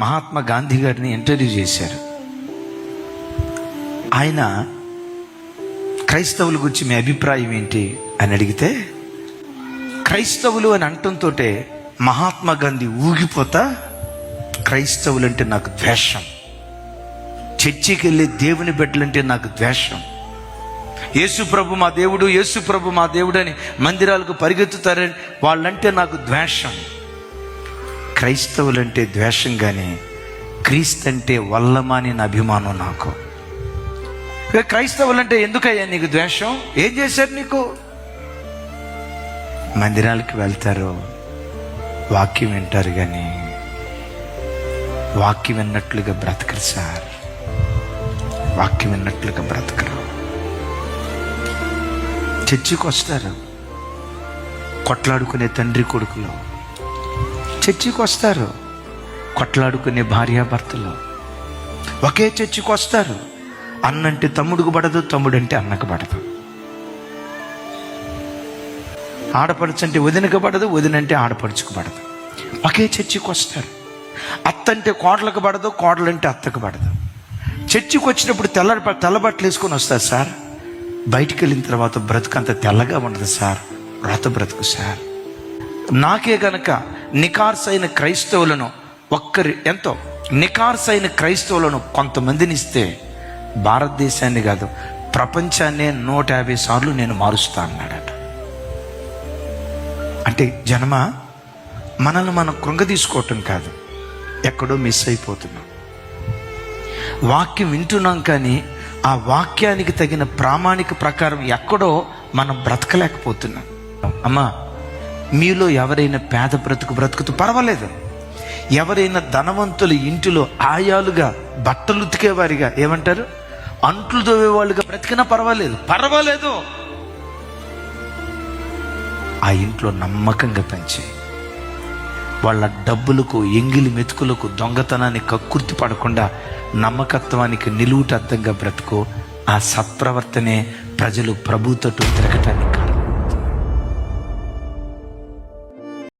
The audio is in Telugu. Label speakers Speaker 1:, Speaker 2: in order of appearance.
Speaker 1: మహాత్మా గాంధీ గారిని ఇంటర్వ్యూ చేశారు. ఆయన క్రైస్తవుల గురించి మీ అభిప్రాయం ఏంటి అని అడిగితే, క్రైస్తవులు అని అంటంతో మహాత్మా గాంధీ ఊగిపోతా, క్రైస్తవులు అంటే నాకు ద్వేషం, చర్చికి వెళ్ళే దేవుని బిడ్డలంటే నాకు ద్వేషం, యేసు ప్రభు మా దేవుడు, యేసు ప్రభు మా దేవుడు అని మందిరాలకు పరిగెత్తుతారని వాళ్ళంటే నాకు ద్వేషం. క్రైస్తవులంటే ద్వేషం, కానీ క్రీస్తు అంటే వల్లమాని అభిమానం నాకు. క్రైస్తవులంటే ఎందుకయ్యా నీకు ద్వేషం? ఏం చేశారు నీకు? మందిరాలకు వెళ్తారు, వాక్యం వింటారు, కానీ వాక్యం విన్నట్లుగా బ్రతకరు సార్, వాక్యం విన్నట్లుగా బ్రతకరు. చర్చికి వస్తారు కొట్లాడుకునే తండ్రి కొడుకులు, చర్చికి వస్తారు కొట్లాడుకునే భార్యాభర్తలు, ఒకే చర్చికి వస్తారు. అన్నంటే తమ్ముడికి పడదు, తమ్ముడంటే అన్నకు పడదు, ఆడపడుచంటే వదినకు పడదు, వదినంటే ఆడపడుచుకు పడదు. ఒకే చర్చికి వస్తారు. అత్తంటే కోడలకు పడదు, కోడలంటే అత్తకు పడదు. చర్చికి వచ్చినప్పుడు తెల్లబట్టలు వేసుకొని వస్తారు సార్, బయటికి వెళ్ళిన తర్వాత బ్రతుకంత తెల్లగా ఉండదు సార్, వ్రత బ్రతుకు సార్. నాకే గనక నికార్సైన క్రైస్తవులను ఎంతో నికార్సైన క్రైస్తవులను కొంతమందిని ఇస్తే భారతదేశాన్ని కాదు ప్రపంచాన్నే 150 సార్లు నేను మారుస్తా అన్నాడట. అంటే జనమా, మనల్ని మనం కృంగదీసుకోవటం కాదు, ఎక్కడో మిస్ అయిపోతున్నాం. వాక్యం వింటున్నాం, కానీ ఆ వాక్యానికి తగిన ప్రామాణిక ప్రకారం ఎక్కడో మనం బ్రతకలేకపోతున్నాం. అమ్మా, మీలో ఎవరైనా పేద బ్రతుకుతూ పర్వాలేదు, ఎవరైనా ధనవంతుల ఇంటిలో ఆయాలుగా బట్టలు ఉతికేవారిగా, ఏమంటారు, అంట్లు తోవేవాళ్ళుగా బ్రతికినా పర్వాలేదు. ఆ ఇంట్లో నమ్మకంగా పెంచి వాళ్ళ డబ్బులకు, ఎంగిలి మెతుకులకు, దొంగతనానికి కక్కుర్తి పడకుండా నమ్మకత్వానికి నిలువుటద్దంగా బ్రతుకు. ఆ సత్ప్రవర్తనే ప్రజలు ప్రభు తట్టు తిరగటానికి